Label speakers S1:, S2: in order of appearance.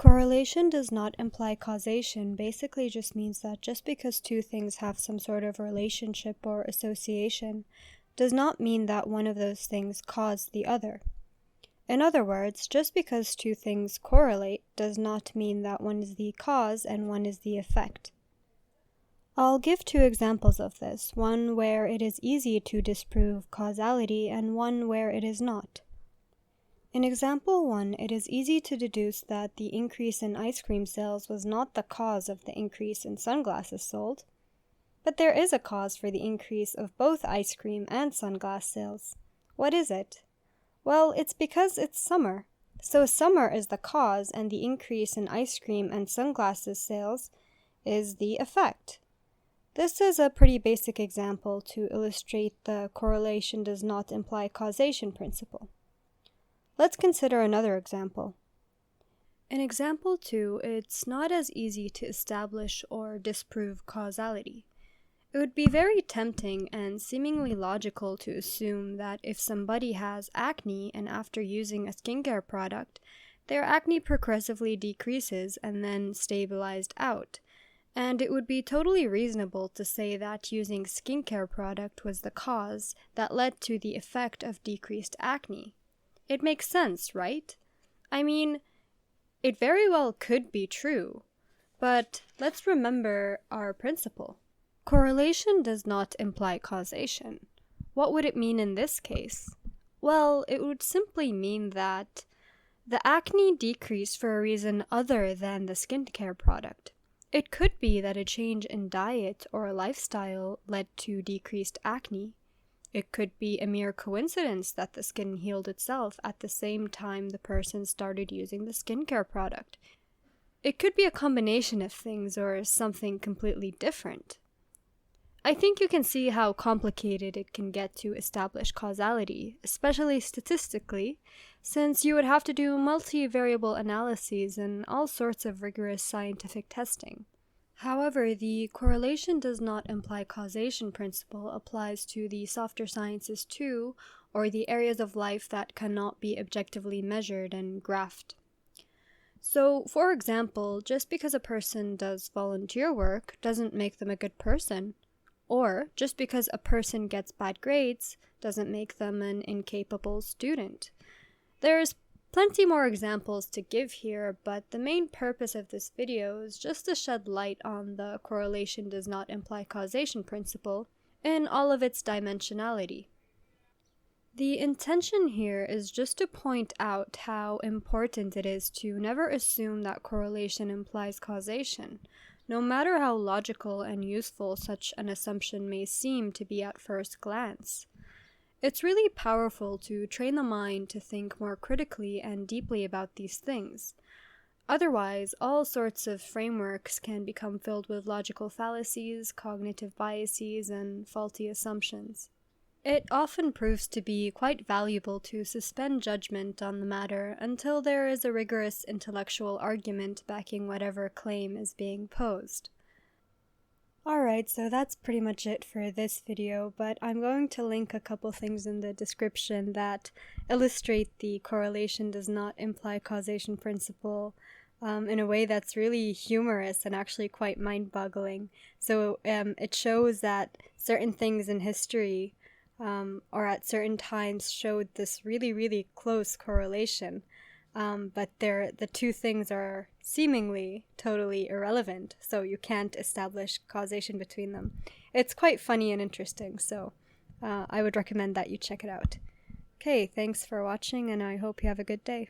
S1: Correlation does not imply causation basically just means that just because two things have some sort of relationship or association does not mean that one of those things caused the other. In other words, just because two things correlate does not mean that one is the cause and one is the effect. I'll give two examples of this, one where it is easy to disprove causality and one where it is not. In example 1, it is easy to deduce that the increase in ice cream sales was not the cause of the increase in sunglasses sold, but there is a cause for the increase of both ice cream and sunglass sales. What is it? Well, it's because it's summer. So summer is the cause and the increase in ice cream and sunglasses sales is the effect. This is a pretty basic example to illustrate the correlation does not imply causation principle. Let's consider another example. In example 2, it's not as easy to establish or disprove causality. It would be very tempting and seemingly logical to assume that if somebody has acne and after using a skincare product, their acne progressively decreases and then stabilized out. And it would be totally reasonable to say that using skincare product was the cause that led to the effect of decreased acne. It makes sense, right? I mean, it very well could be true, but let's remember our principle. Correlation does not imply causation. What would it mean in this case? Well, it would simply mean that the acne decreased for a reason other than the skincare product. It could be that a change in diet or lifestyle led to decreased acne. It could be a mere coincidence that the skin healed itself at the same time the person started using the skincare product. It could be a combination of things or something completely different. I think you can see how complicated it can get to establish causality, especially statistically, since you would have to do multivariable analyses and all sorts of rigorous scientific testing. However, the correlation does not imply causation principle applies to the softer sciences too, or the areas of life that cannot be objectively measured and graphed. So, for example, just because a person does volunteer work doesn't make them a good person. Or, just because a person gets bad grades doesn't make them an incapable student. There's plenty more examples to give here, but the main purpose of this video is just to shed light on the correlation does not imply causation principle in all of its dimensionality. The intention here is just to point out how important it is to never assume that correlation implies causation, no matter how logical and useful such an assumption may seem to be at first glance. It's really powerful to train the mind to think more critically and deeply about these things. Otherwise, all sorts of frameworks can become filled with logical fallacies, cognitive biases, and faulty assumptions. It often proves to be quite valuable to suspend judgment on the matter until there is a rigorous intellectual argument backing whatever claim is being posed. Alright, so that's pretty much it for this video, but I'm going to link a couple things in the description that illustrate the correlation does not imply causation principle in a way that's really humorous and actually quite mind-boggling. So it shows that certain things in history or at certain times showed this really, really close correlation. But the two things are seemingly totally irrelevant, so you can't establish causation between them. It's quite funny and interesting, so I would recommend that you check it out. Okay, thanks for watching, and I hope you have a good day.